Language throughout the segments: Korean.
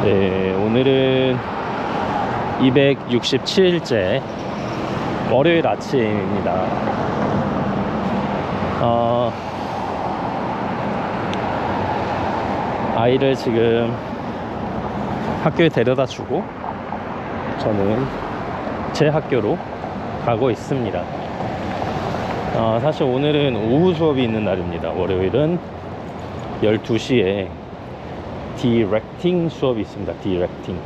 네, 오늘은 267일째 월요일 아침입니다. 아이를 지금 학교에 데려다 주고 저는 제 학교로 가고 있습니다. 사실 오늘은 오후 수업이 있는 날입니다. 월요일은 12시에 디렉팅 수업이 있습니다. 디렉팅.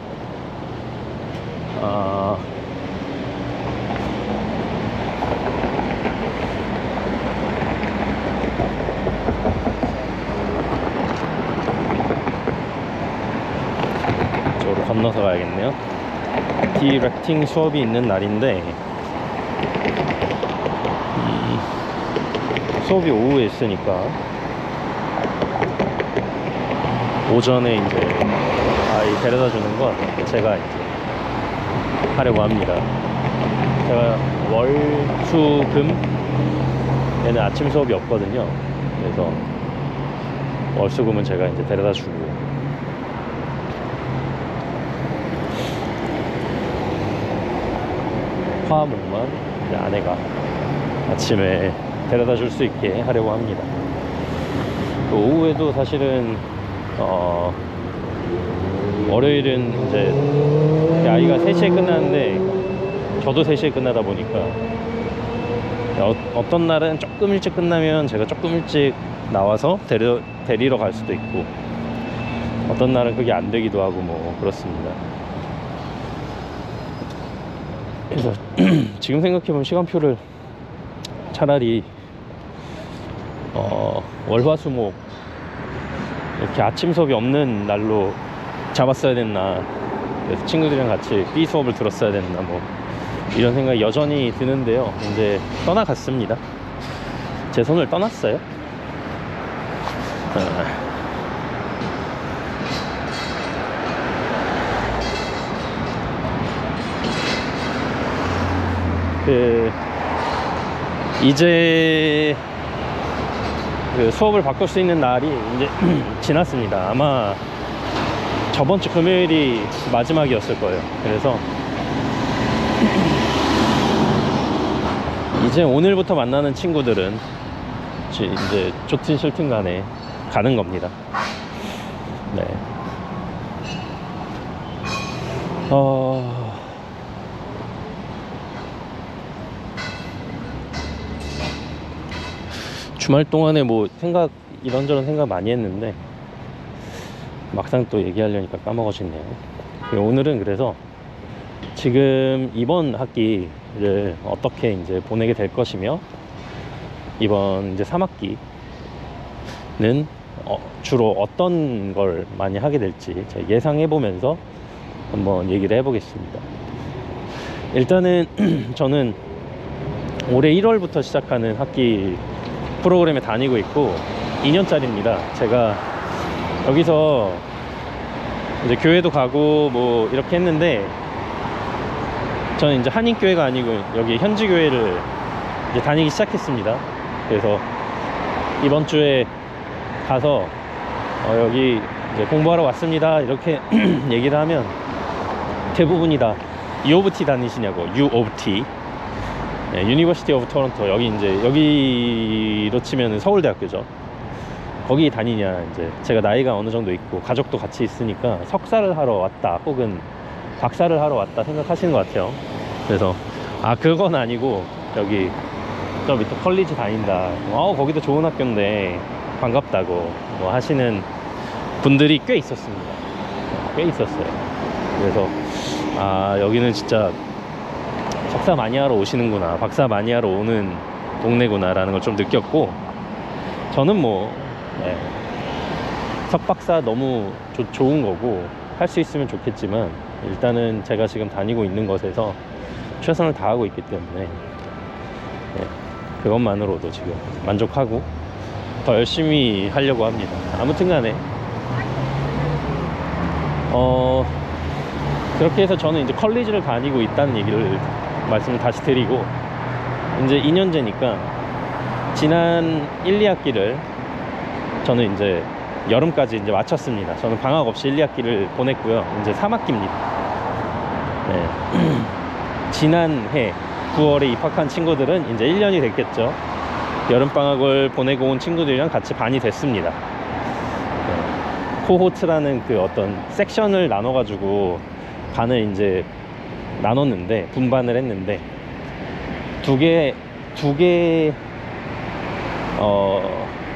이쪽으로 건너서 가야겠네요. 디렉팅 수업이 있는 날인데 수업이 오후에 있으니까 오전에 이제 아이 데려다 주는 건 제가 이제 하려고 합니다. 제가 월, 수, 금 얘는 아침 수업이 없거든요. 그래서 월, 수, 금은 제가 이제 데려다 주고 화목만 이제 아내가 아침에 데려다 줄 수 있게 하려고 합니다. 오후에도 사실은 월요일은 이제 아이가 3시에 끝나는데 저도 3시에 끝나다 보니까 어떤 날은 조금 일찍 끝나면 제가 조금 일찍 나와서 데리러 갈 수도 있고 어떤 날은 그게 안 되기도 하고 뭐 그렇습니다. 그래서 지금 생각해보면 시간표를 차라리 월화수목 이렇게 아침 수업이 없는 날로 잡았어야 됐나, 그래서 친구들이랑 같이 B 수업을 들었어야 됐나, 뭐 이런 생각이 여전히 드는데요. 이제 떠나갔습니다. 제 손을 떠났어요. 이제 수업을 바꿀 수 있는 날이 이제 지났습니다. 아마 저번 주 금요일이 마지막이었을 거예요. 그래서 이제 오늘부터 만나는 친구들은 이제 좋든 싫든 간에 가는 겁니다. 네. 주말 동안에 뭐 이런저런 생각 많이 했는데 막상 또 얘기하려니까 까먹어지네요. 오늘은 그래서 지금 이번 학기를 어떻게 이제 보내게 될 것이며 이번 이제 3학기는 주로 어떤 걸 많이 하게 될지 제가 예상해보면서 한번 얘기를 해보겠습니다. 일단은 저는 올해 1월부터 시작하는 학기 프로그램에 다니고 있고 2년짜리입니다. 제가 여기서 이제 교회도 가고 뭐 이렇게 했는데 저는 이제 한인교회가 아니고 여기 현지교회를 이제 다니기 시작했습니다. 그래서 이번 주에 가서 여기 이제 공부하러 왔습니다 이렇게 얘기를 하면 대부분이 다 U of T 다니시냐고. U of T, 네, 유니버시티 오브 토론토. 여기 이제 여기로 치면 서울대학교죠. 거기 다니냐, 이제 제가 나이가 어느 정도 있고 가족도 같이 있으니까 석사를 하러 왔다 혹은 박사를 하러 왔다 생각하시는 것 같아요. 그래서 그건 아니고 여기 저 밑에 컬리지 다닌다, 거기도 좋은 학교인데 반갑다고 뭐 하시는 분들이 꽤 있었습니다. 꽤 있었어요. 그래서 여기는 진짜 석사 많이 하러 오시는구나, 박사 많이 하러 오는 동네구나 라는 걸 좀 느꼈고, 저는 뭐 석박사 너무 좋은 거고 할 수 있으면 좋겠지만 일단은 제가 지금 다니고 있는 것에서 최선을 다하고 있기 때문에 그것만으로도 지금 만족하고 더 열심히 하려고 합니다. 아무튼 간에 그렇게 해서 저는 이제 컬리지를 다니고 있다는 얘기를 말씀을 다시 드리고, 이제 2년제니까 지난 1, 2학기를 저는 이제 여름까지 이제 마쳤습니다. 저는 방학 없이 1, 2학기를 보냈고요. 이제 3학기입니다. 네. 지난해 9월에 입학한 친구들은 이제 1년이 됐겠죠. 여름방학을 보내고 온 친구들이랑 같이 반이 됐습니다. 네. 코호트라는 그 어떤 섹션을 나눠가지고 반을 이제 나눴는데, 분반을 했는데, 두 개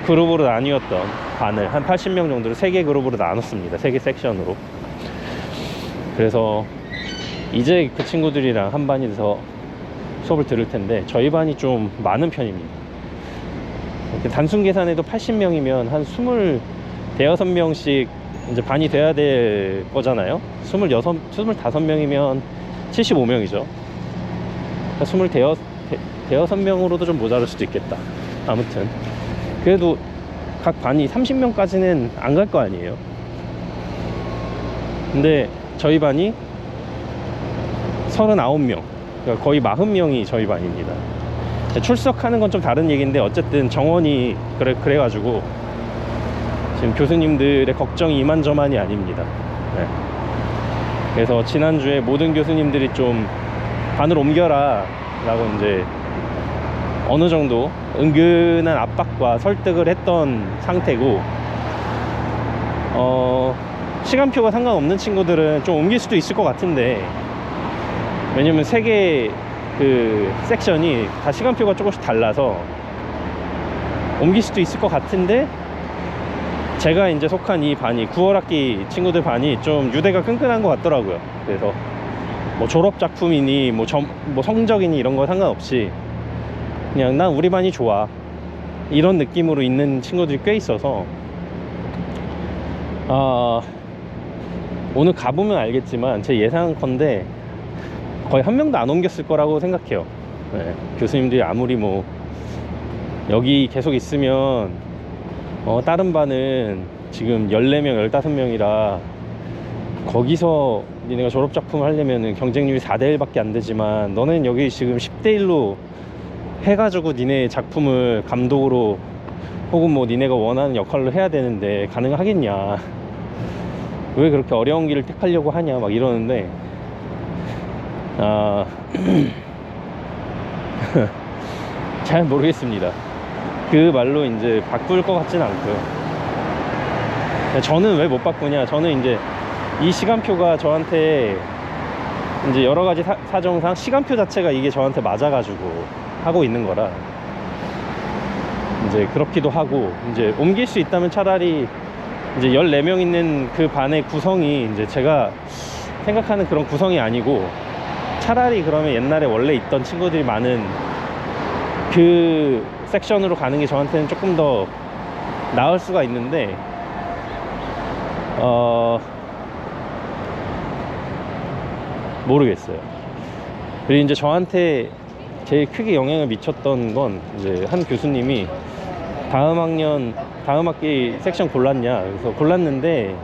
그룹으로 나뉘었던 반을 한 80명 정도를 3개 그룹으로 나눴습니다. 3개 섹션으로. 그래서 이제 그 친구들이랑 한 반이 돼서 수업을 들을 텐데, 저희 반이 좀 많은 편입니다. 단순 계산해도 80명이면 한 25명씩 이제 반이 돼야 될 거잖아요. 25명이면 75명이죠. 26명으로도 좀 모자랄 수도 있겠다. 아무튼 그래도 각 반이 30명까지는 안 갈 거 아니에요. 근데 저희 반이 39명, 그러니까 거의 40명이 저희 반입니다. 출석하는 건 좀 다른 얘기인데, 어쨌든 정원이 그래가지고 지금 교수님들의 걱정이 이만저만이 아닙니다. 네. 그래서 지난주에 모든 교수님들이 좀 반을 옮겨라 라고 이제 어느 정도 은근한 압박과 설득을 했던 상태고, 시간표가 상관없는 친구들은 좀 옮길 수도 있을 것 같은데, 왜냐면 3개 그 섹션이 다 시간표가 조금씩 달라서 옮길 수도 있을 것 같은데, 제가 이제 속한 이 반이 9월 학기 친구들 반이 좀 유대가 끈끈한 것 같더라고요. 그래서 뭐 졸업 작품이니 뭐 성적이니 이런 거 상관없이 그냥 난 우리 반이 좋아, 이런 느낌으로 있는 친구들이 꽤 있어서, 오늘 가보면 알겠지만 제 예상컨대 거의 한 명도 안 옮겼을 거라고 생각해요. 네. 교수님들이 아무리 뭐 여기 계속 있으면 다른 반은 지금 14명 15명이라 거기서 니네가 졸업작품 하려면 경쟁률이 4대 1밖에 안 되지만, 너는 여기 지금 10대 1로 해가지고 니네 작품을 감독으로 혹은 뭐 니네가 원하는 역할로 해야 되는데 가능하겠냐, 왜 그렇게 어려운 길을 택하려고 하냐 막 이러는데, 잘 모르겠습니다. 그 말로 이제 바꿀 것 같진 않고요. 저는 왜 못 바꾸냐, 저는 이제 이 시간표가 저한테 이제 여러 가지 사정상 시간표 자체가 이게 저한테 맞아가지고 하고 있는 거라, 이제 그렇기도 하고, 이제 옮길 수 있다면 차라리 이제 14명 있는 그 반의 구성이 이제 제가 생각하는 그런 구성이 아니고, 차라리 그러면 옛날에 원래 있던 친구들이 많은 그 섹션으로 가는 게 저한테는 조금 더 나을 수가 있는데, 모르겠어요. 그리고 이제 저한테 제일 크게 영향을 미쳤던 건, 이제 한 교수님이 다음 학기 섹션 골랐냐, 그래서 골랐는데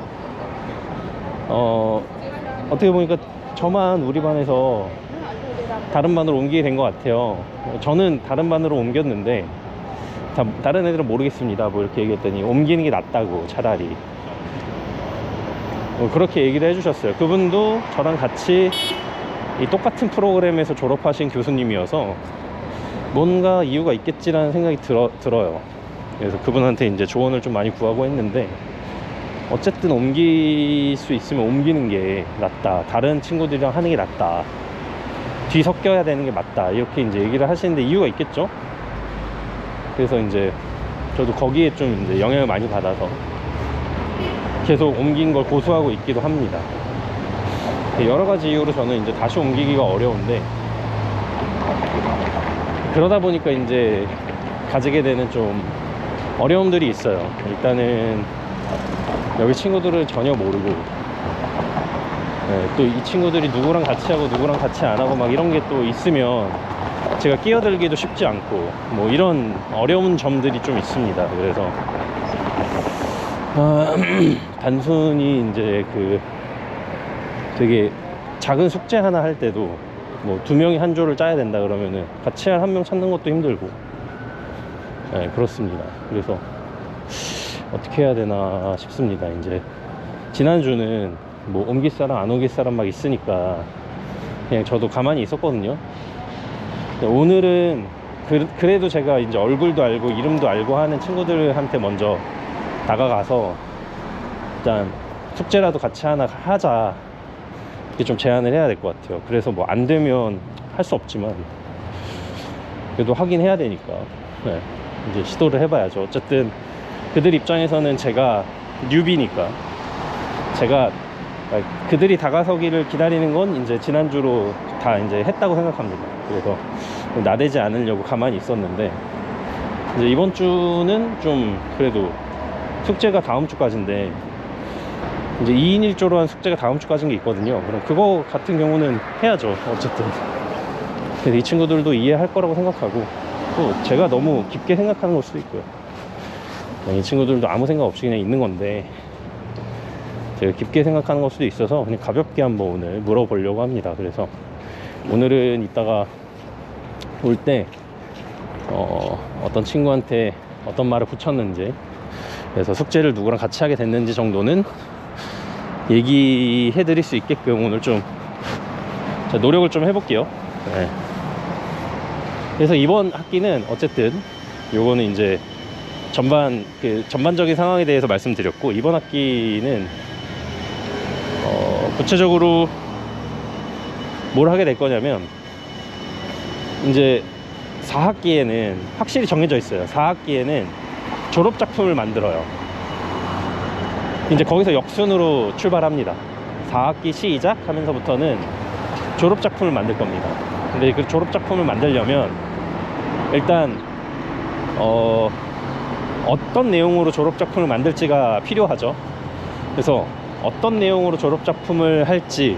어떻게 보니까 저만 우리 반에서 다른 반으로 옮기게 된 것 같아요. 저는 다른 반으로 옮겼는데 다른 애들은 모르겠습니다 뭐 이렇게 얘기했더니 옮기는 게 낫다고, 차라리 그렇게 얘기를 해주셨어요. 그분도 저랑 같이 이 똑같은 프로그램에서 졸업하신 교수님이어서 뭔가 이유가 있겠지라는 생각이 들어요. 그래서 그분한테 이제 조언을 좀 많이 구하고 했는데, 어쨌든 옮길 수 있으면 옮기는 게 낫다, 다른 친구들이랑 하는 게 낫다, 뒤섞여야 되는 게 맞다, 이렇게 이제 얘기를 하시는데 이유가 있겠죠. 그래서 이제 저도 거기에 좀 이제 영향을 많이 받아서 계속 옮긴 걸 고수하고 있기도 합니다. 여러 가지 이유로 저는 이제 다시 옮기기가 어려운데, 그러다 보니까 이제 가지게 되는 좀 어려움들이 있어요. 일단은 여기 친구들을 전혀 모르고, 또 이 친구들이 누구랑 같이 하고 누구랑 같이 안 하고 막 이런 게 또 있으면 제가 끼어들기도 쉽지 않고, 뭐 이런 어려운 점들이 좀 있습니다. 그래서 단순히 이제 그 되게 작은 숙제 하나 할 때도 뭐 2명이 한 조를 짜야 된다 그러면은 같이 할 1명 찾는 것도 힘들고, 그렇습니다. 그래서 어떻게 해야 되나 싶습니다. 이제 지난주는 뭐 옮길 사람 안 옮길 사람 막 있으니까 그냥 저도 가만히 있었거든요. 오늘은 그래도 제가 이제 얼굴도 알고 이름도 알고 하는 친구들한테 먼저 다가가서 일단 숙제라도 같이 하나 하자, 이렇게 좀 제안을 해야 될 것 같아요. 그래서 뭐 안 되면 할 수 없지만 그래도 하긴 해야 되니까 네, 이제 시도를 해봐야죠. 어쨌든 그들 입장에서는 제가 뉴비니까, 제가 그들이 다가서기를 기다리는 건 이제 지난주로 다 이제 했다고 생각합니다. 그래서 나대지 않으려고 가만히 있었는데, 이제 이번 주는 좀 그래도 숙제가 다음 주까지인데, 이제 2인 1조로 한 숙제가 다음 주까지인 게 있거든요. 그럼 그거 같은 경우는 해야죠. 어쨌든 그래서 이 친구들도 이해할 거라고 생각하고, 또 제가 너무 깊게 생각하는 걸 수도 있고요. 이 친구들도 아무 생각 없이 그냥 있는 건데 제가 깊게 생각하는 걸 수도 있어서 그냥 가볍게 한번 오늘 물어보려고 합니다. 그래서 오늘은 이따가 올 때 어떤 친구한테 어떤 말을 붙였는지, 그래서 숙제를 누구랑 같이 하게 됐는지 정도는 얘기해 드릴 수 있게끔 오늘 좀 노력을 좀 해볼게요. 네. 그래서 이번 학기는 어쨌든 요거는 이제 전반적인 상황에 대해서 말씀드렸고, 이번 학기는 구체적으로 뭘 하게 될 거냐면, 이제 4학기에는 확실히 정해져 있어요. 4학기에는 졸업작품을 만들어요. 이제 거기서 역순으로 출발합니다. 4학기 시작 하면서부터는 졸업작품을 만들 겁니다. 근데 그 졸업작품을 만들려면 일단 어떤 내용으로 졸업작품을 만들지가 필요하죠. 그래서 어떤 내용으로 졸업작품을 할지를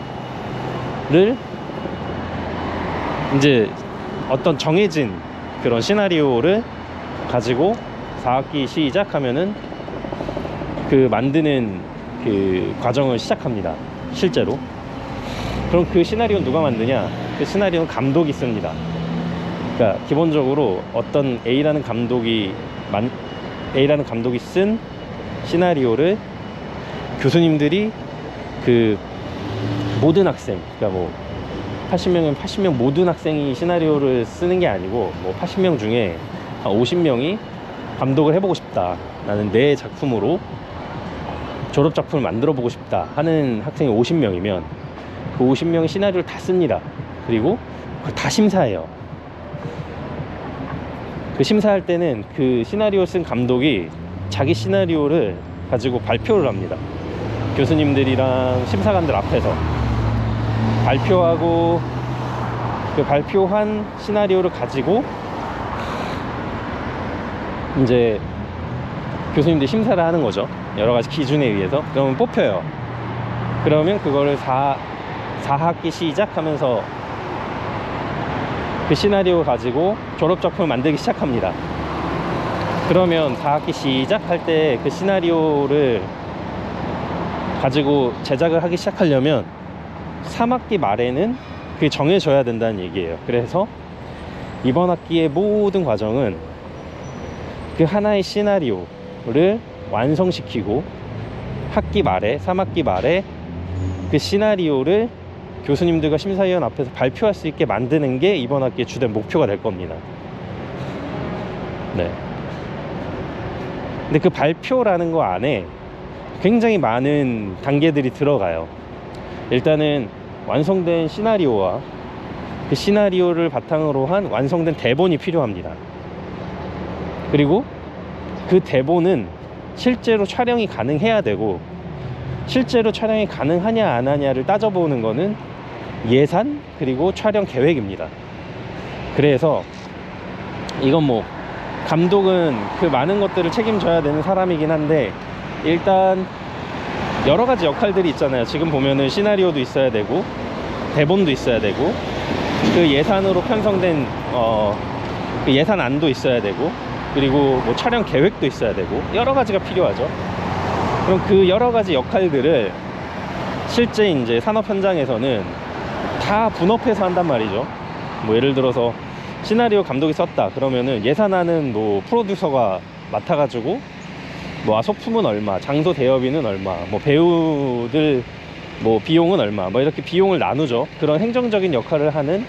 이제 어떤 정해진 그런 시나리오를 가지고 4학기 시작하면은 그 만드는 그 과정을 시작합니다. 실제로. 그럼 그 시나리오는 누가 만드냐? 그 시나리오는 감독이 씁니다. 그러니까 기본적으로 어떤 A라는 감독이 쓴 시나리오를 교수님들이 그 모든 학생, 그러니까 뭐 80명이면 80명 모든 학생이 시나리오를 쓰는 게 아니고, 뭐 80명 중에 50명이 감독을 해보고 싶다, 나는 내 작품으로 졸업작품을 만들어 보고 싶다 하는 학생이 50명이면 그 50명의 시나리오를 다 씁니다. 그리고 그걸 다 심사해요. 그 심사할 때는 그 시나리오 쓴 감독이 자기 시나리오를 가지고 발표를 합니다. 교수님들이랑 심사관들 앞에서 발표하고, 그 발표한 시나리오를 가지고 이제 교수님들이 심사를 하는 거죠. 여러 가지 기준에 의해서. 그러면 뽑혀요. 그러면 그거를 4학기 시작하면서 그 시나리오 가지고 졸업작품을 만들기 시작합니다. 그러면 4학기 시작할 때 그 시나리오를 가지고 제작을 하기 시작하려면 3학기 말에는 그게 정해져야 된다는 얘기예요. 그래서 이번 학기의 모든 과정은 그 하나의 시나리오를 완성시키고 학기 말에, 3학기 말에 그 시나리오를 교수님들과 심사위원 앞에서 발표할 수 있게 만드는 게 이번 학기의 주된 목표가 될 겁니다. 네. 근데 그 발표라는 거 안에 굉장히 많은 단계들이 들어가요. 일단은 완성된 시나리오와 그 시나리오를 바탕으로 한 완성된 대본이 필요합니다. 그리고 그 대본은 실제로 촬영이 가능해야 되고, 실제로 촬영이 가능하냐 안 하냐를 따져보는 거는 예산 그리고 촬영 계획입니다. 그래서 이건 뭐 감독은 그 많은 것들을 책임져야 되는 사람이긴 한데, 일단 여러 가지 역할들이 있잖아요. 지금 보면은 시나리오도 있어야 되고 대본도 있어야 되고, 그 예산으로 편성된 그 예산안도 있어야 되고, 그리고 뭐 촬영 계획도 있어야 되고, 여러 가지가 필요하죠. 그럼 그 여러 가지 역할들을 실제 이제 산업 현장에서는 다 분업해서 한단 말이죠. 뭐 예를 들어서 시나리오 감독이 썼다 그러면은 예산안은 뭐 프로듀서가 맡아가지고 뭐 소품은 얼마, 장소 대여비는 얼마, 뭐 배우들 뭐 비용은 얼마, 뭐 이렇게 비용을 나누죠. 그런 행정적인 역할을 하는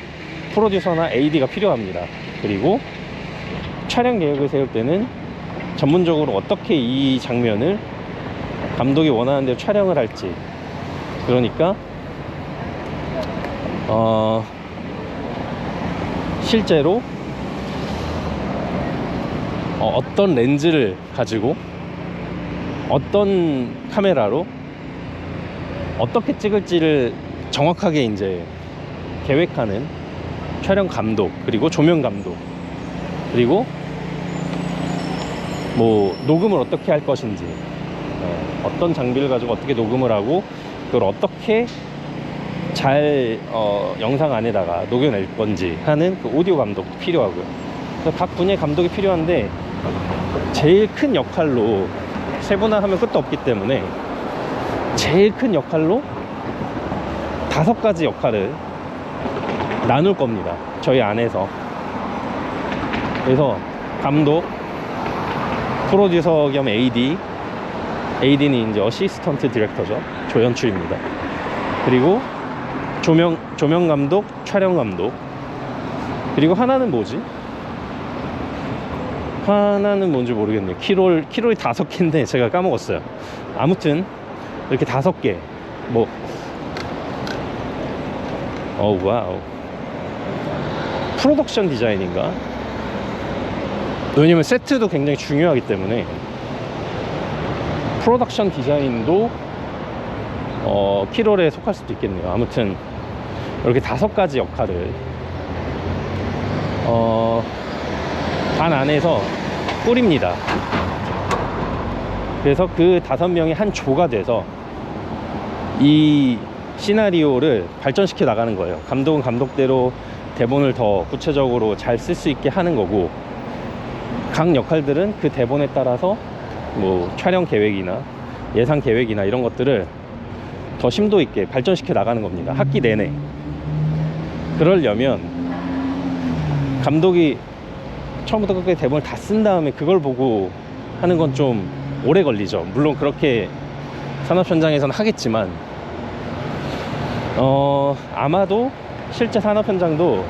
프로듀서나 AD가 필요합니다. 그리고 촬영 계획을 세울 때는 전문적으로 어떻게 이 장면을 감독이 원하는 대로 촬영을 할지, 그러니까 실제로 어떤 렌즈를 가지고 어떤 카메라로 어떻게 찍을지를 정확하게 이제 계획하는 촬영 감독, 그리고 조명 감독, 그리고 뭐 녹음을 어떻게 할 것인지, 어떤 장비를 가지고 어떻게 녹음을 하고 그걸 어떻게 잘 영상 안에다가 녹여낼 건지 하는 그 오디오 감독도 필요하고요. 그래서 각 분야의 감독이 필요한데 제일 큰 역할로, 세분화하면 끝도 없기 때문에 제일 큰 역할로 5가지 역할을 나눌 겁니다, 저희 안에서. 그래서 감독, 프로듀서 겸 AD는 이제 어시스턴트 디렉터죠, 조연출입니다. 그리고 조명 감독, 촬영 감독, 그리고 하나는 뭐지? 하나는 뭔지 모르겠네요. 키롤이 5개인데 제가 까먹었어요. 아무튼 이렇게 5개. 뭐 와우, 프로덕션 디자인인가? 왜냐면 세트도 굉장히 중요하기 때문에 프로덕션 디자인도 키롤에 속할 수도 있겠네요. 아무튼 이렇게 5가지 역할을 반 안에서 꾸립니다. 그래서 그 5명이 한 조가 돼서 이 시나리오를 발전시켜 나가는 거예요. 감독은 감독대로 대본을 더 구체적으로 잘 쓸 수 있게 하는 거고, 각 역할들은 그 대본에 따라서 뭐 촬영 계획이나 예상 계획이나 이런 것들을 더 심도 있게 발전시켜 나가는 겁니다, 학기 내내. 그러려면 감독이 처음부터 끝까지 대본을 다 쓴 다음에 그걸 보고 하는 건 좀 오래 걸리죠. 물론 그렇게 산업 현장에서는 하겠지만 아마도 실제 산업 현장도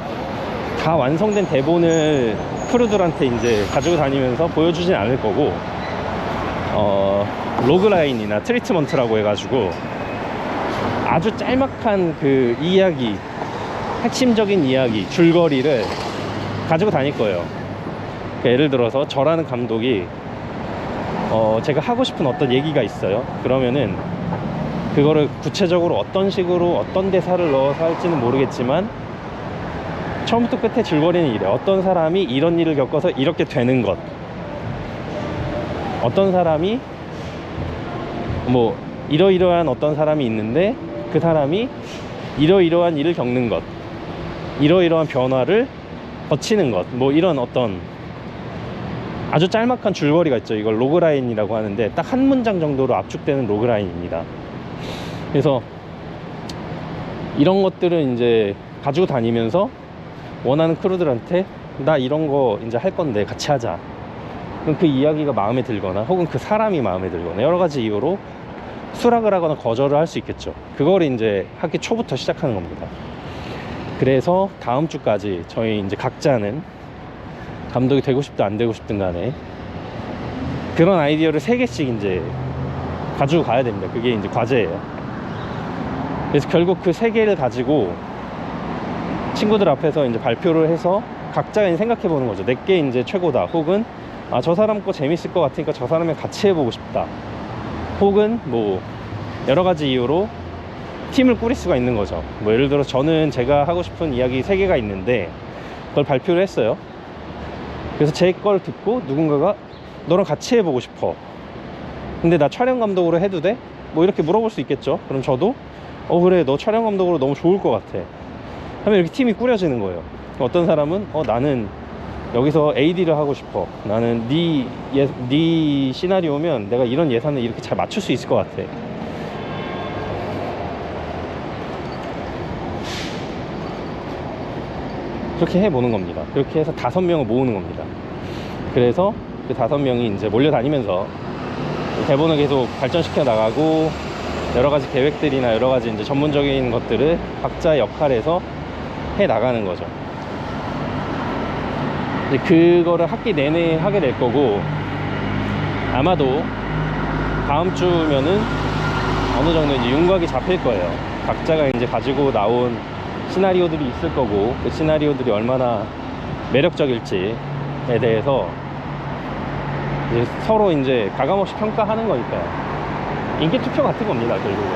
다 완성된 대본을 크루들한테 이제 가지고 다니면서 보여주진 않을 거고, 로그라인이나 트리트먼트라고 해가지고 아주 짤막한 그 이야기, 핵심적인 이야기, 줄거리를 가지고 다닐 거예요. 그러니까 예를 들어서 저라는 감독이 제가 하고 싶은 어떤 얘기가 있어요. 그러면은 그거를 구체적으로 어떤 식으로 어떤 대사를 넣어서 할지는 모르겠지만 처음부터 끝에 줄거리는 이래. 어떤 사람이 이런 일을 겪어서 이렇게 되는 것, 어떤 사람이 뭐 이러이러한 어떤 사람이 있는데 그 사람이 이러이러한 일을 겪는 것, 이러이러한 변화를 거치는 것, 뭐 이런 어떤 아주 짤막한 줄거리가 있죠. 이걸 로그라인이라고 하는데 딱 한 문장 정도로 압축되는 로그라인입니다. 그래서 이런 것들은 이제 가지고 다니면서 원하는 크루들한테 나 이런 거 이제 할 건데 같이 하자. 그럼 그 이야기가 마음에 들거나 혹은 그 사람이 마음에 들거나 여러 가지 이유로 수락을 하거나 거절을 할 수 있겠죠. 그걸 이제 학기 초부터 시작하는 겁니다. 그래서 다음 주까지 저희 이제 각자는 감독이 되고 싶든 안 되고 싶든 간에 그런 아이디어를 3개씩 이제 가지고 가야 됩니다. 그게 이제 과제예요. 그래서 결국 그 3개를 가지고 친구들 앞에서 이제 발표를 해서 각자가 이제 생각해 보는 거죠. 내게 이제 최고다. 혹은 저 사람 거 재밌을 것 같으니까 저 사람이랑 같이 해보고 싶다. 혹은 뭐 여러 가지 이유로 팀을 꾸릴 수가 있는 거죠. 뭐 예를 들어 저는 제가 하고 싶은 이야기 3개가 있는데 그걸 발표를 했어요. 그래서 제 걸 듣고 누군가가 너랑 같이 해보고 싶어. 근데 나 촬영 감독으로 해도 돼? 뭐 이렇게 물어볼 수 있겠죠. 그럼 저도 그래 네 촬영 감독으로 너무 좋을 것 같아 하면 이렇게 팀이 꾸려지는 거예요. 어떤 사람은 나는 여기서 AD를 하고 싶어. 나는 네 시나리오면 내가 이런 예산을 이렇게 잘 맞출 수 있을 것 같아. 그렇게 해보는 겁니다. 그렇게 해서 5명을 모으는 겁니다. 그래서 그 5명이 이제 몰려다니면서 대본을 계속 발전시켜 나가고 여러 가지 계획들이나 여러 가지 이제 전문적인 것들을 각자의 역할에서 해 나가는 거죠. 근데 그거를 학기 내내 하게 될 거고, 아마도 다음 주면은 어느 정도 이제 윤곽이 잡힐 거예요. 각자가 이제 가지고 나온 시나리오들이 있을 거고, 그 시나리오들이 얼마나 매력적일지에 대해서 이제 서로 이제 가감없이 평가하는 거니까요. 인기 투표 같은 겁니다, 결국은.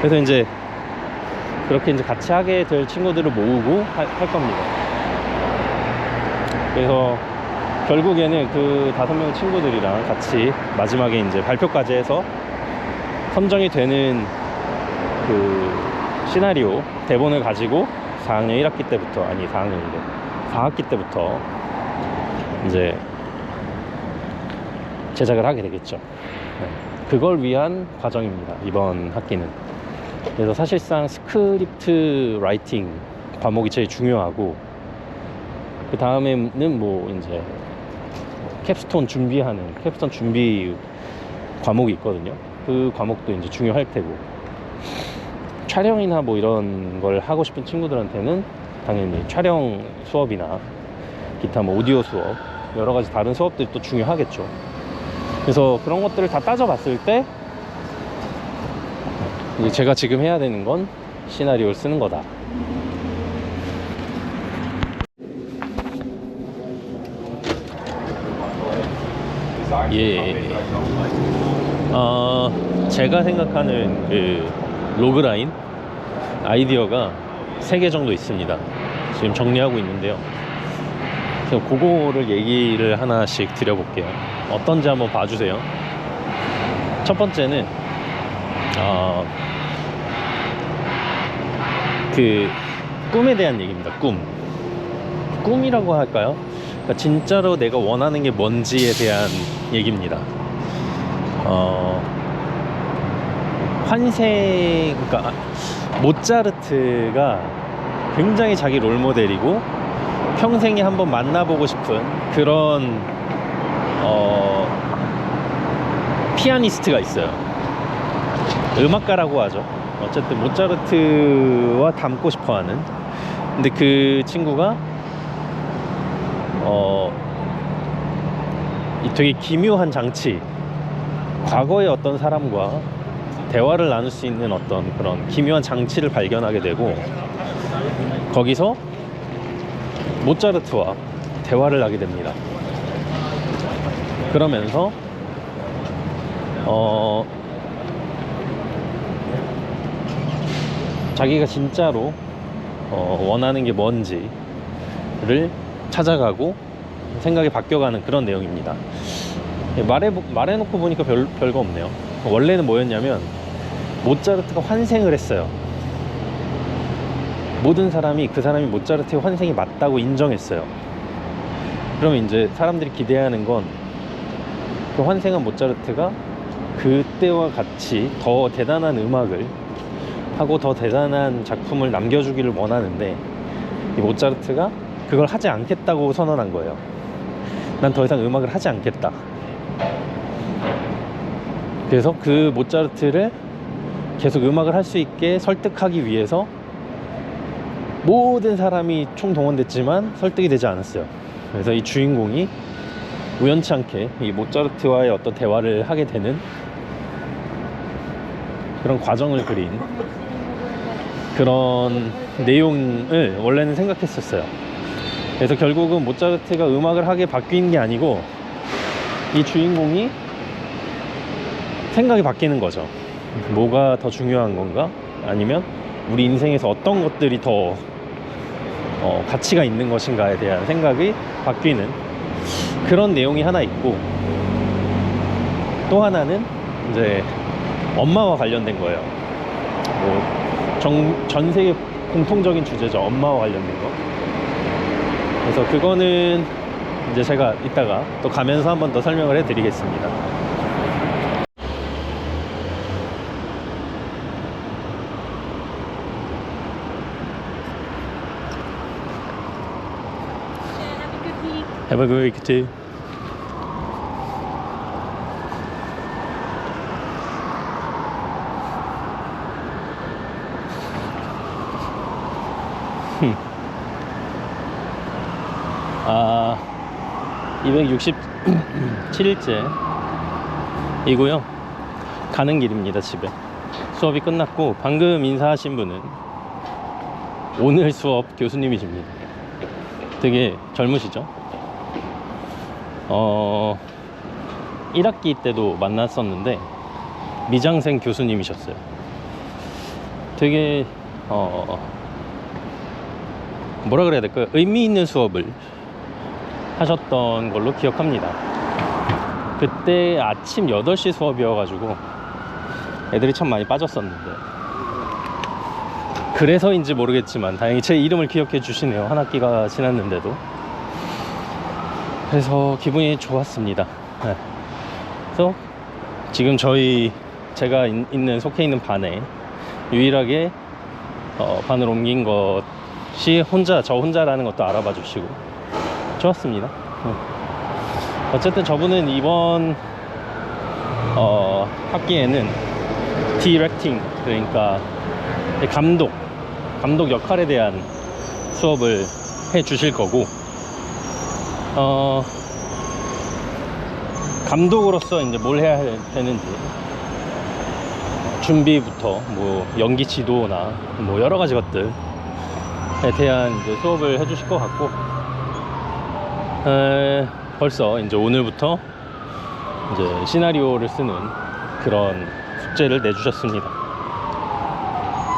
그래서 이제 그렇게 이제 같이 하게 될 친구들을 모으고 할 겁니다. 그래서 결국에는 그 5명 친구들이랑 같이 마지막에 이제 발표까지 해서 선정이 되는 그 시나리오 대본을 가지고 4학년 1학기 때부터, 아니 4학년인데 4학기 때부터 이제 제작을 하게 되겠죠. 그걸 위한 과정입니다, 이번 학기는. 그래서 사실상 스크립트 라이팅 과목이 제일 중요하고, 그 다음에는 뭐 이제 캡스톤 준비 과목이 있거든요. 그 과목도 이제 중요할 테고, 촬영이나 뭐 이런 걸 하고 싶은 친구들한테는 당연히 촬영 수업이나 기타 뭐 오디오 수업, 여러 가지 다른 수업들이 또 중요하겠죠. 그래서 그런 것들을 다 따져봤을 때 이제 제가 지금 해야 되는 건 시나리오를 쓰는 거다. 예. 제가 생각하는 그 로그라인 아이디어가 3개 정도 있습니다. 지금 정리하고 있는데요. 그래서 그거를 얘기를 하나씩 드려볼게요. 어떤지 한번 봐주세요. 첫 번째는 그 꿈에 대한 얘기입니다. 꿈이라고 할까요? 그러니까 진짜로 내가 원하는 게 뭔지에 대한 얘기입니다. 그러니까 모차르트가 굉장히 자기 롤모델이고 평생에 한번 만나보고 싶은 그런 피아니스트가 있어요. 음악가라고 하죠. 어쨌든 모차르트와 닮고 싶어하는. 근데 그 친구가 이 되게 기묘한 장치, 과거의 어떤 사람과 대화를 나눌 수 있는 어떤 그런 기묘한 장치를 발견하게 되고, 거기서 모차르트와 대화를 하게 됩니다. 그러면서 자기가 진짜로 원하는 게 뭔지를 찾아가고 생각이 바뀌어가는 그런 내용입니다. 말해놓고 보니까 별거 없네요. 원래는 뭐였냐면 모차르트가 환생을 했어요. 모든 사람이 그 사람이 모차르트의 환생이 맞다고 인정했어요. 그러면 이제 사람들이 기대하는 건 그 환생한 모차르트가 그때와 같이 더 대단한 음악을 하고 더 대단한 작품을 남겨주기를 원하는데, 이 모차르트가 그걸 하지 않겠다고 선언한 거예요. 난 더 이상 음악을 하지 않겠다. 그래서 그 모차르트를 계속 음악을 할 수 있게 설득하기 위해서 모든 사람이 총동원됐지만 설득이 되지 않았어요. 그래서 이 주인공이 우연치 않게 이 모차르트와의 어떤 대화를 하게 되는 그런 과정을 그린 그런 내용을 원래는 생각했었어요. 그래서 결국은 모차르트가 음악을 하게 바뀐 게 아니고 이 주인공이 생각이 바뀌는 거죠. 뭐가 더 중요한 건가? 아니면 우리 인생에서 어떤 것들이 더 가치가 있는 것인가에 대한 생각이 바뀌는 그런 내용이 하나 있고, 또 하나는 이제 엄마와 관련된 거예요. 전 세계 공통적인 주제죠. 엄마와 관련된 거. 그래서 그거는 이제 제가 이따가 또 가면서 한 번 더 설명을 해드리겠습니다. Have a good week too. 아, 267일째 이고요. 가는 길입니다. 집에. 수업이 끝났고 방금 인사하신 분은 오늘 수업 교수님이십니다. 되게 젊으시죠? 1학기 때도 만났었는데 미장생 교수님이셨어요. 되게 뭐라 그래야 될까요? 의미 있는 수업을 하셨던 걸로 기억합니다. 그때 아침 8시 수업이어가지고 애들이 참 많이 빠졌었는데, 그래서인지 모르겠지만 다행히 제 이름을 기억해 주시네요. 한 학기가 지났는데도. 그래서 기분이 좋았습니다. 네. 그래서 지금 제가 속해 있는 반에 유일하게 반을 옮긴 것이 저 혼자라는 것도 알아봐 주시고 좋았습니다. 어쨌든 저분은 이번 학기에는 디렉팅, 그러니까 감독 역할에 대한 수업을 해 주실 거고, 감독으로서 이제 뭘 해야 되는지 준비부터 뭐 연기 지도나 뭐 여러 가지 것들에 대한 이제 수업을 해 주실 것 같고, 벌써 이제 오늘부터 이제 시나리오를 쓰는 그런 숙제를 내주셨습니다.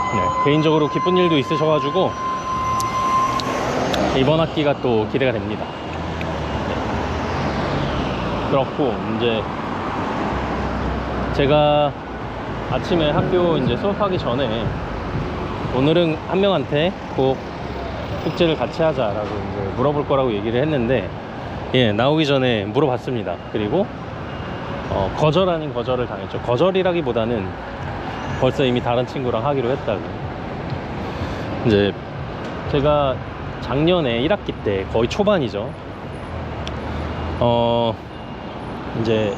네, 개인적으로 기쁜 일도 있으셔가지고 이번 학기가 또 기대가 됩니다. 네. 그렇고 이제 제가 아침에 학교 이제 수업하기 전에 오늘은 한 명한테 꼭 숙제를 같이 하자라고 이제 물어볼 거라고 얘기를 했는데, 예, 나오기 전에 물어봤습니다. 그리고 거절 아닌 거절을 당했죠. 거절이라기보다는 벌써 이미 다른 친구랑 하기로 했다고. 이제 제가 작년에 1학기 때 거의 초반이죠. 이제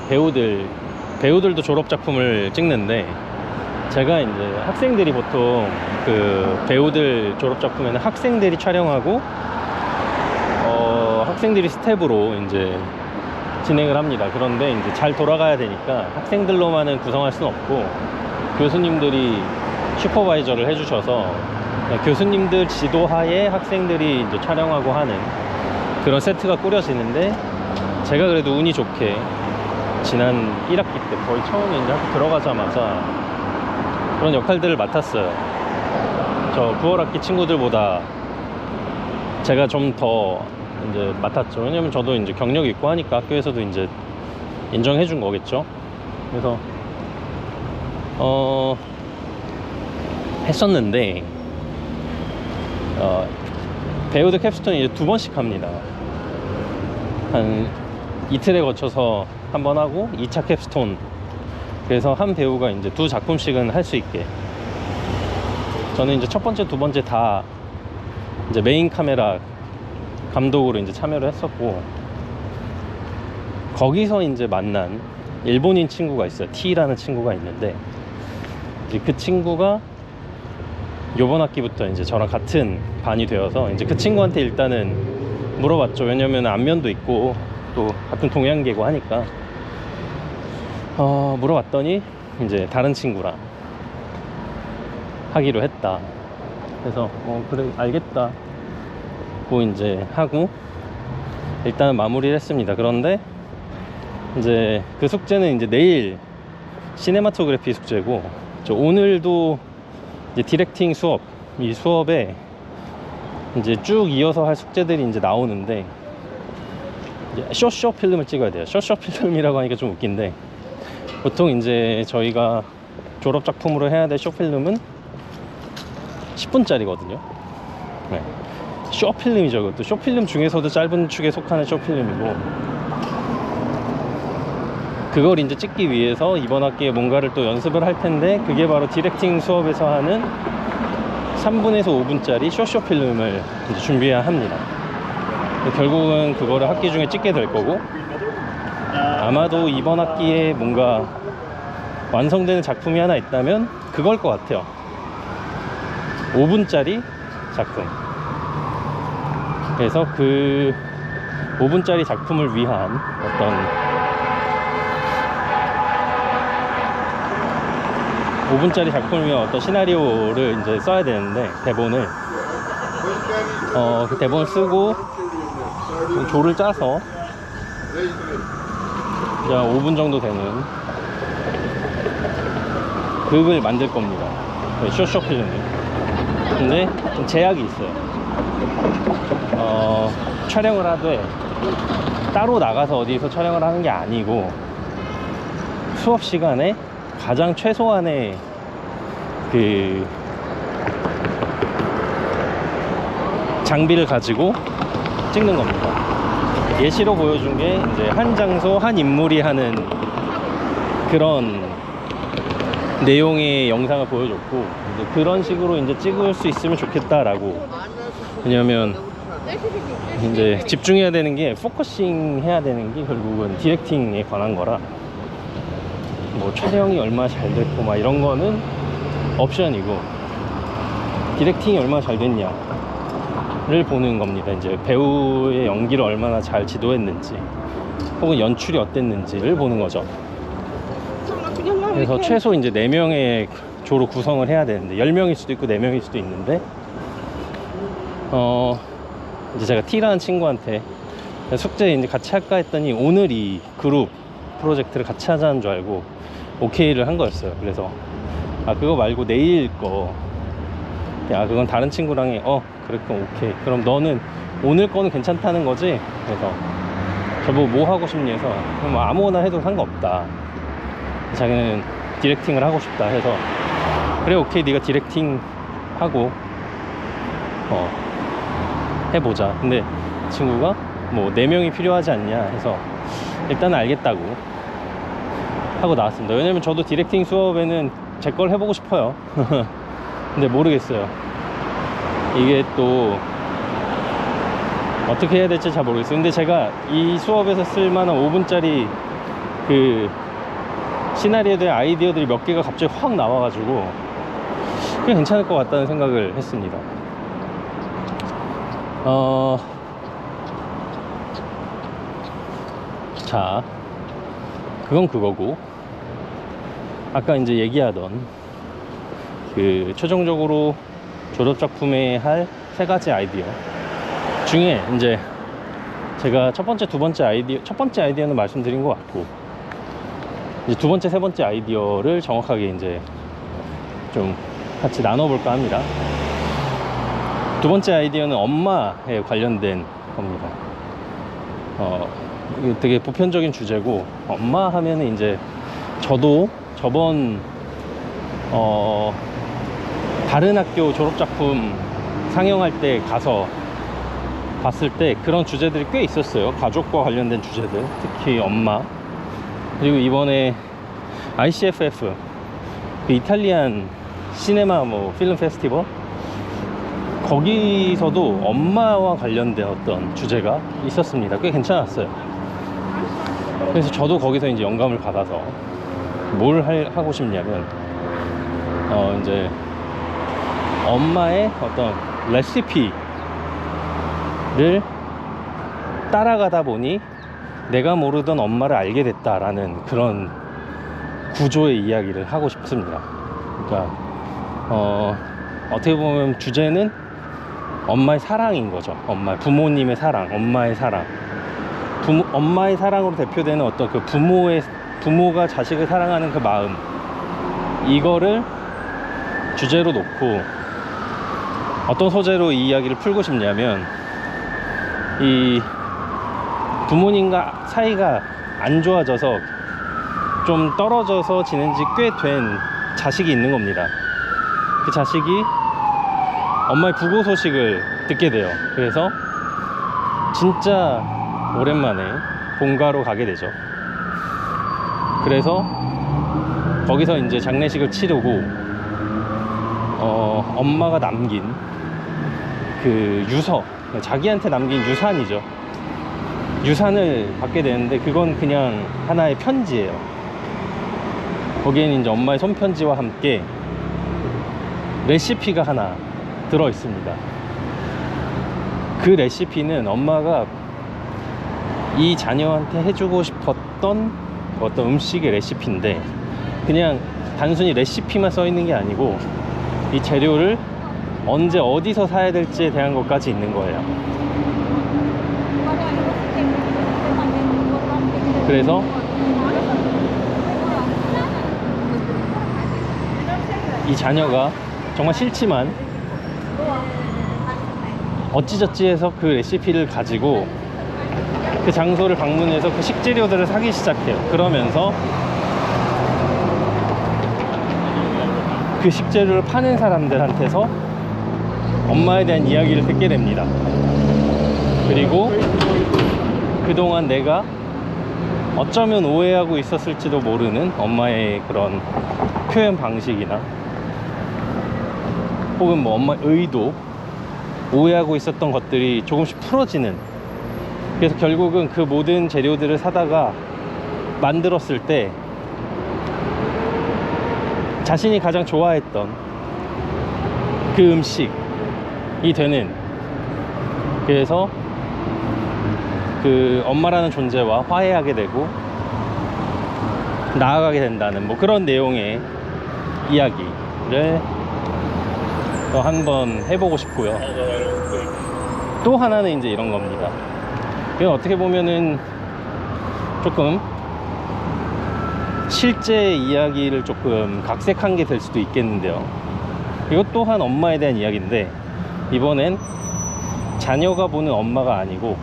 배우들도 졸업작품을 찍는데, 제가 이제 학생들이 보통 그 배우들 졸업작품에는 학생들이 촬영하고 학생들이 스텝으로 이제 진행을 합니다. 그런데 이제 잘 돌아가야 되니까 학생들로만은 구성할 수는 없고 교수님들이 슈퍼바이저를 해주셔서 교수님들 지도하에 학생들이 이제 촬영하고 하는 그런 세트가 꾸려지는데, 제가 그래도 운이 좋게 지난 1학기 때 거의 처음에 이제 학교 들어가자마자 그런 역할들을 맡았어요. 저 9월 학기 친구들보다 제가 좀 더 이제 맡았죠. 왜냐면 저도 이제 경력이 있고 하니까 학교에서도 이제 인정해 준 거겠죠. 그래서 했었는데 배우들 캡스톤이 이제 2번씩 합니다. 한 이틀에 거쳐서 한 번 하고 2차 캡스톤. 그래서 한 배우가 이제 2작품씩은 할 수 있게. 저는 이제 첫 번째, 두 번째 다 이제 메인 카메라 감독으로 이제 참여를 했었고, 거기서 이제 만난 일본인 친구가 있어요. T라는 친구가 있는데, 이제 그 친구가 요번 학기부터 이제 저랑 같은 반이 되어서 이제 그 친구한테 일단은 물어봤죠. 왜냐면 안면도 있고 또 같은 동양계고 하니까 물어봤더니 이제 다른 친구랑 하기로 했다. 그래서 그래 알겠다 고 이제 하고 일단은 마무리를 했습니다. 그런데 이제 그 숙제는 이제 내일 시네마토그래피 숙제고, 저 오늘도 이제 디렉팅 수업, 이 수업에 이제 쭉 이어서 할 숙제들이 이제 나오는데, 이제 쇼 필름을 찍어야 돼요. 쇼 필름이라고 하니까 좀 웃긴데, 보통 이제 저희가 졸업 작품으로 해야 될 쇼 필름은 10분짜리거든요. 네. 쇼 필름이죠. 그것도 쇼 필름 중에서도 짧은 축에 속하는 쇼 필름이고, 그걸 이제 찍기 위해서 이번 학기에 뭔가를 또 연습을 할 텐데, 그게 바로 디렉팅 수업에서 하는 3분에서 5분짜리 쇼 필름을 이제 준비해야 합니다. 결국은 그거를 학기 중에 찍게 될 거고, 아마도 이번 학기에 뭔가 완성되는 작품이 하나 있다면 그걸 것 같아요. 5분짜리 작품. 그래서 그 5분짜리 작품을 위한 어떤 5분짜리 작품을 위한 어떤 시나리오를 이제 써야 되는데, 대본을 그 대본을 쓰고 조를 짜서 그냥 5분 정도 되는 극을 만들 겁니다. 쇼쇼 필름을. 근데 좀 제약이 있어요. 촬영을 하되 따로 나가서 어디서 촬영을 하는 게 아니고, 수업 시간에 가장 최소한의 그 장비를 가지고 찍는 겁니다. 예시로 보여준 게 이제 한 장소 한 인물이 하는 그런 내용의 영상을 보여줬고, 이제 그런 식으로 이제 찍을 수 있으면 좋겠다라고. 왜냐면 이제 집중해야 되는 게, 포커싱 해야 되는 게 결국은 디렉팅에 관한 거라, 뭐 촬영이 얼마나 잘 됐고 막 이런 거는 옵션이고, 디렉팅이 얼마나 잘 됐냐를 보는 겁니다. 이제 배우의 연기를 얼마나 잘 지도했는지, 혹은 연출이 어땠는지를 보는 거죠. 그래서 최소 이제 4명의 조로 구성을 해야 되는데, 10명일 수도 있고 4명일 수도 있는데, 이제 제가 T라는 친구한테 숙제 이제 같이 할까 했더니, 오늘 이 그룹 프로젝트를 같이 하자는 줄 알고 오케이를 한 거였어요. 그래서 그거 말고 내일 거, 그건 다른 친구랑 해. 그래, 그럼 오케이. 그럼 너는 오늘 거는 괜찮다는 거지? 그래서 저보고 뭐 하고 싶니 해서, 그럼 뭐 아무거나 해도 상관없다, 자기는 디렉팅을 하고 싶다 해서, 그래 오케이, 네가 디렉팅 하고 해보자. 근데 친구가 뭐 4명이 필요하지 않냐 해서, 일단은 알겠다고 하고 나왔습니다. 왜냐면 저도 디렉팅 수업에는 제 걸 해보고 싶어요. 근데 모르겠어요. 이게 또 어떻게 해야 될지 잘 모르겠어요. 근데 제가 이 수업에서 쓸만한 5분짜리 그 시나리오들, 아이디어들이 몇 개가 갑자기 확 나와가지고 꽤 괜찮을 것 같다는 생각을 했습니다. 자, 그건 그거고, 아까 이제 얘기하던 그 최종적으로 졸업작품에 할 3가지 아이디어 중에, 이제 제가 첫 번째, 두 번째 아이디어, 첫 번째 아이디어는 말씀드린 것 같고, 이제 두 번째, 세 번째 아이디어를 정확하게 이제 좀 같이 나눠볼까 합니다. 두 번째 아이디어는 엄마에 관련된 겁니다. 이게 되게 보편적인 주제고, 엄마 하면은 이제 저도 저번 다른 학교 졸업작품 상영할 때 가서 봤을 때 그런 주제들이 꽤 있었어요. 가족과 관련된 주제들, 특히 엄마. 그리고 이번에 ICFF, 그 이탈리안 시네마 뭐 필름 페스티벌, 거기서도 엄마와 관련된 어떤 주제가 있었습니다. 꽤 괜찮았어요. 그래서 저도 거기서 이제 영감을 받아서 뭘 하고 싶냐면, 이제 엄마의 어떤 레시피를 따라가다 보니 내가 모르던 엄마를 알게 됐다라는 그런 구조의 이야기를 하고 싶습니다. 그러니까 어떻게 보면 주제는 엄마의 사랑인 거죠. 부모님의 사랑, 엄마의 사랑. 엄마의 사랑으로 대표되는 어떤 그 부모가 자식을 사랑하는 그 마음, 이거를 주제로 놓고 어떤 소재로 이 이야기를 풀고 싶냐면, 이 부모님과 사이가 안 좋아져서 좀 떨어져서 지낸 지 꽤 된 자식이 있는 겁니다. 그 자식이 엄마의 부고 소식을 듣게 돼요. 그래서 진짜 오랜만에 본가로 가게 되죠. 그래서 거기서 이제 장례식을 치르고, 엄마가 남긴 그 유서, 자기한테 남긴 유산이죠. 유산을 받게 되는데, 그건 그냥 하나의 편지예요. 거기에는 이제 엄마의 손편지와 함께 레시피가 하나 들어 있습니다. 그 레시피는 엄마가 이 자녀한테 해주고 싶었던 어떤 음식의 레시피인데, 그냥 단순히 레시피만 써 있는 게 아니고 이 재료를 언제 어디서 사야 될지에 대한 것까지 있는 거예요. 그래서 이 자녀가 정말 싫지만 어찌저찌 해서 그 레시피를 가지고 그 장소를 방문해서 그 식재료들을 사기 시작해요. 그러면서 그 식재료를 파는 사람들한테서 엄마에 대한 이야기를 듣게 됩니다. 그리고 그동안 내가 어쩌면 오해하고 있었을지도 모르는 엄마의 그런 표현 방식이나 혹은 뭐 엄마의 의도, 오해하고 있었던 것들이 조금씩 풀어지는, 그래서 결국은 그 모든 재료들을 사다가 만들었을 때 자신이 가장 좋아했던 그 음식이 되는, 그래서 그 엄마라는 존재와 화해하게 되고 나아가게 된다는 뭐 그런 내용의 이야기를 또 한번 해보고 싶고요. 또 하나는 이제 이런 겁니다. 이건 어떻게 보면은 조금 실제 이야기를 조금 각색한 게 될 수도 있겠는데요. 이것 또한 엄마에 대한 이야기인데, 이번엔 자녀가 보는 엄마가 아니고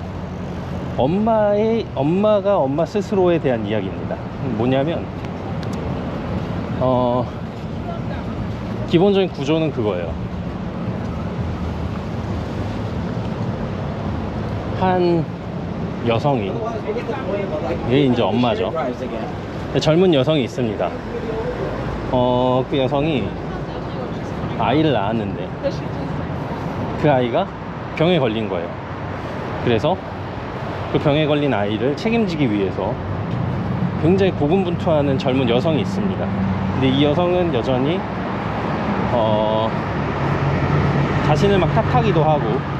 엄마가 엄마 스스로에 대한 이야기입니다. 뭐냐면 기본적인 구조는 그거예요. 한 여성이, 이게 이제 엄마죠. 젊은 여성이 있습니다. 그 여성이 아이를 낳았는데 그 아이가 병에 걸린 거예요. 그래서 그 병에 걸린 아이를 책임지기 위해서 굉장히 고군분투하는 젊은 여성이 있습니다. 근데 이 여성은 여전히 자신을 막 탓하기도 하고,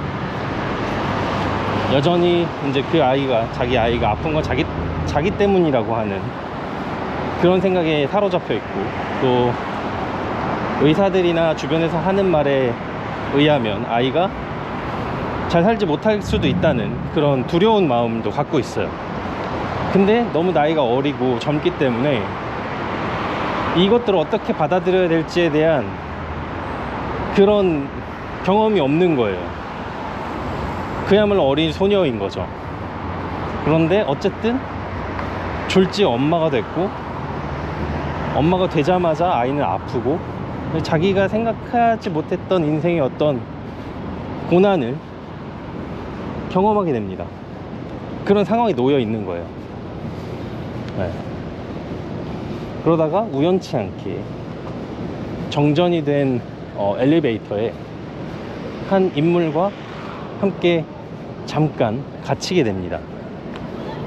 여전히 이제 그 아이가, 자기 아이가 아픈 건 자기 때문이라고 하는 그런 생각에 사로잡혀 있고, 또 의사들이나 주변에서 하는 말에 의하면 아이가 잘 살지 못할 수도 있다는 그런 두려운 마음도 갖고 있어요. 근데 너무 나이가 어리고 젊기 때문에 이것들을 어떻게 받아들여야 될지에 대한 그런 경험이 없는 거예요. 그야말로 어린 소녀인 거죠. 그런데 어쨌든 졸지 엄마가 됐고, 엄마가 되자마자 아이는 아프고, 자기가 생각하지 못했던 인생의 어떤 고난을 경험하게 됩니다. 그런 상황에 놓여 있는 거예요. 네. 그러다가 우연치 않게 정전이 된 엘리베이터에 한 인물과 함께 잠깐 갇히게 됩니다.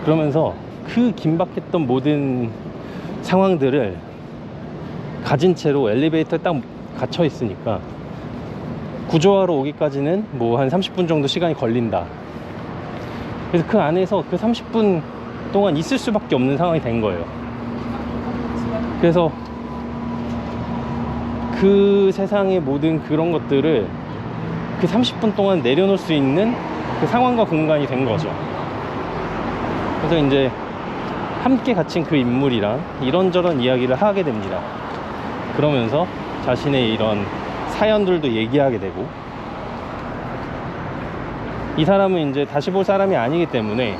그러면서 그 긴박했던 모든 상황들을 가진 채로 엘리베이터에 딱 갇혀 있으니까 구조하러 오기까지는 뭐 한 30분 정도 시간이 걸린다. 그래서 그 안에서 그 30분 동안 있을 수밖에 없는 상황이 된 거예요. 그래서 그 세상의 모든 그런 것들을 그 30분 동안 내려놓을 수 있는 그 상황과 공간이 된 거죠. 그래서 이제 함께 갇힌 그 인물이랑 이런저런 이야기를 하게 됩니다. 그러면서 자신의 이런 사연들도 얘기하게 되고, 이 사람은 이제 다시 볼 사람이 아니기 때문에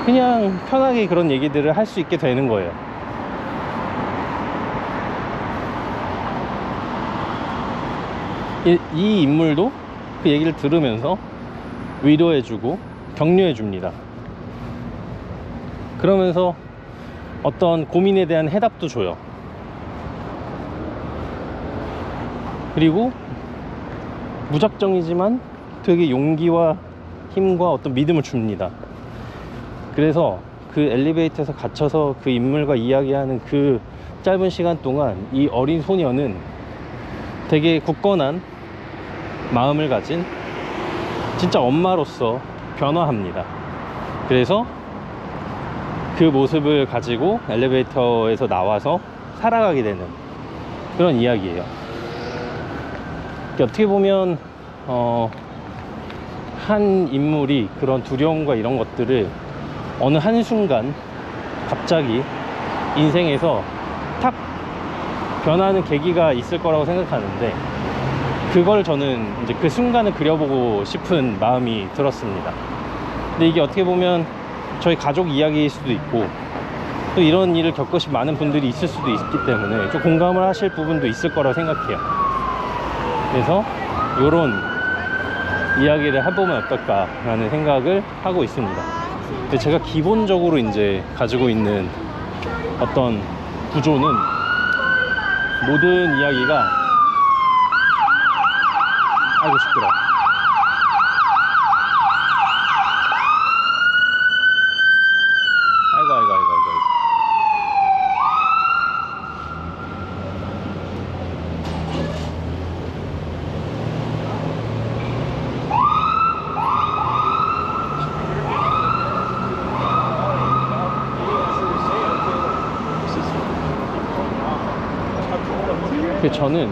그냥 편하게 그런 얘기들을 할 수 있게 되는 거예요. 이 인물도 그 얘기를 들으면서 위로해주고 격려해줍니다. 그러면서 어떤 고민에 대한 해답도 줘요. 그리고 무작정이지만 되게 용기와 힘과 어떤 믿음을 줍니다. 그래서 그 엘리베이터에서 갇혀서 그 인물과 이야기하는 그 짧은 시간 동안 이 어린 소녀는 되게 굳건한 마음을 가진 진짜 엄마로서 변화합니다. 그래서 그 모습을 가지고 엘리베이터에서 나와서 살아가게 되는 그런 이야기예요. 어떻게 보면 한 인물이 그런 두려움과 이런 것들을 어느 한순간 갑자기 인생에서 탁 변하는 계기가 있을 거라고 생각하는데, 그걸 저는 이제 그 순간을 그려보고 싶은 마음이 들었습니다. 근데 이게 어떻게 보면 저희 가족 이야기일 수도 있고, 또 이런 일을 겪으신 많은 분들이 있을 수도 있기 때문에 좀 공감을 하실 부분도 있을 거라고 생각해요. 그래서 이런 이야기를 해보면 어떨까라는 생각을 하고 있습니다. 근데 제가 기본적으로 이제 가지고 있는 어떤 구조는, 모든 이야기가, 아이고 시끄러워. 아이고. 저는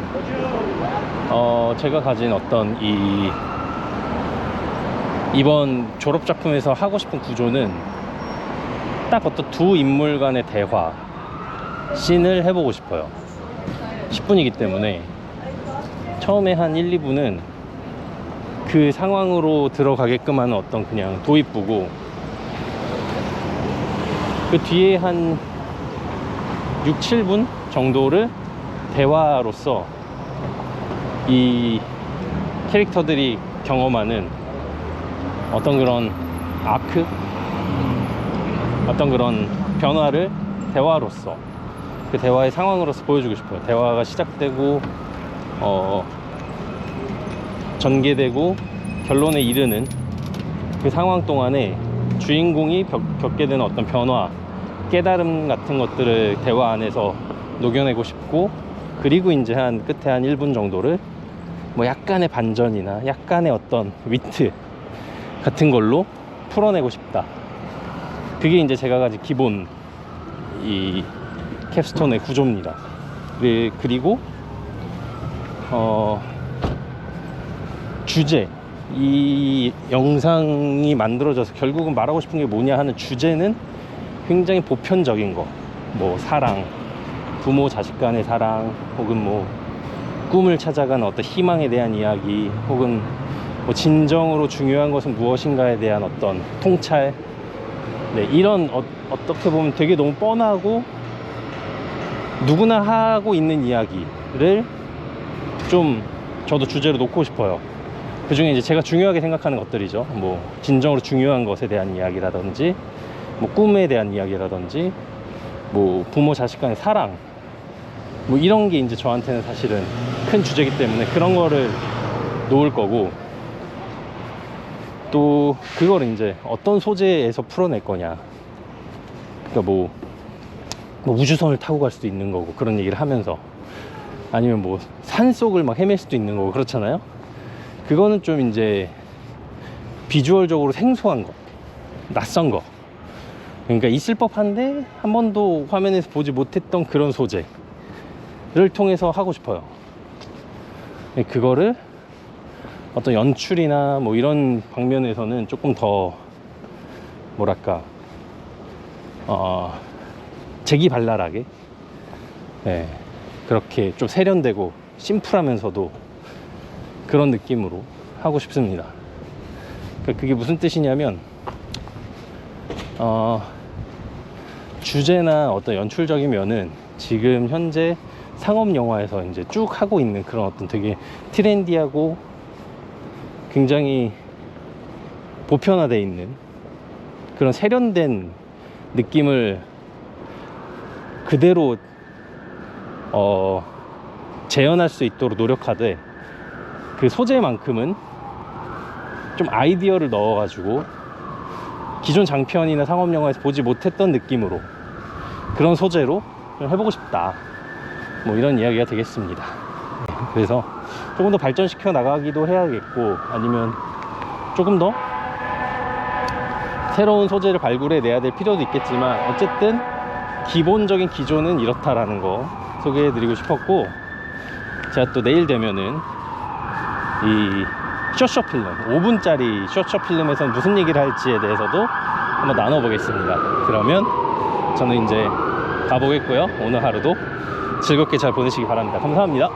제가 가진 어떤 이번 졸업작품에서 하고 싶은 구조는 딱 어떤 두 인물 간의 대화 씬을 해보고 싶어요. 10분이기 때문에 처음에 한 1, 2분은 그 상황으로 들어가게끔 하는 어떤 그냥 도입부고, 그 뒤에 한 6, 7분 정도를 대화로서 이 캐릭터들이 경험하는 어떤 그런 아크, 어떤 그런 변화를 대화로서, 그 대화의 상황으로서 보여주고 싶어요. 대화가 시작되고 전개되고 결론에 이르는 그 상황 동안에 주인공이 겪게 되는 어떤 변화, 깨달음 같은 것들을 대화 안에서 녹여내고 싶고, 그리고 이제 한 끝에 한 1분 정도를 뭐 약간의 반전이나 약간의 어떤 위트 같은 걸로 풀어내고 싶다. 그게 이제 제가 가진 기본 이 캡스톤의 구조입니다. 그리고 주제, 이 영상이 만들어져서 결국은 말하고 싶은 게 뭐냐 하는 주제는 굉장히 보편적인 거, 뭐 사랑, 부모 자식 간의 사랑, 혹은 뭐 꿈을 찾아가는 어떤 희망에 대한 이야기, 혹은 뭐 진정으로 중요한 것은 무엇인가에 대한 어떤 통찰, 네, 이런 어떻게 보면 되게 너무 뻔하고 누구나 하고 있는 이야기를 좀 저도 주제로 놓고 싶어요. 그 중에 이제 제가 중요하게 생각하는 것들이죠. 뭐 진정으로 중요한 것에 대한 이야기라든지, 뭐 꿈에 대한 이야기라든지, 뭐 부모 자식 간의 사랑, 뭐 이런 게 이제 저한테는 사실은 큰 주제이기 때문에 그런 거를 놓을 거고, 또 그걸 이제 어떤 소재에서 풀어낼 거냐, 그러니까 뭐 우주선을 타고 갈 수도 있는 거고, 그런 얘기를 하면서, 아니면 뭐 산속을 막 헤맬 수도 있는 거고, 그렇잖아요. 그거는 좀 이제 비주얼적으로 생소한 거, 낯선 거, 그러니까 있을 법한데 한 번도 화면에서 보지 못했던 그런 소재를 통해서 하고 싶어요. 그거를 어떤 연출이나 뭐 이런 방면에서는 조금 더 뭐랄까 재기발랄하게, 네, 그렇게 좀 세련되고 심플하면서도 그런 느낌으로 하고 싶습니다. 그러니까 그게 무슨 뜻이냐면, 주제나 어떤 연출적인 면은 지금 현재 상업 영화에서 이제 쭉 하고 있는 그런 어떤 되게 트렌디하고 굉장히 보편화되어 있는 그런 세련된 느낌을 그대로 재현할 수 있도록 노력하되, 그 소재만큼은 좀 아이디어를 넣어가지고 기존 장편이나 상업영화에서 보지 못했던 느낌으로, 그런 소재로 좀 해보고 싶다, 뭐 이런 이야기가 되겠습니다. 그래서 조금 더 발전시켜 나가기도 해야겠고, 아니면 조금 더 새로운 소재를 발굴해 내야 될 필요도 있겠지만 어쨌든 기본적인 기조는 이렇다라는 거 소개해 드리고 싶었고, 제가 또 내일 되면은 이 숏쇼 필름 5분짜리 숏쇼 필름에서 무슨 얘기를 할지에 대해서도 한번 나눠보겠습니다. 그러면 저는 이제 가보겠고요. 오늘 하루도 즐겁게 잘 보내시기 바랍니다. 감사합니다.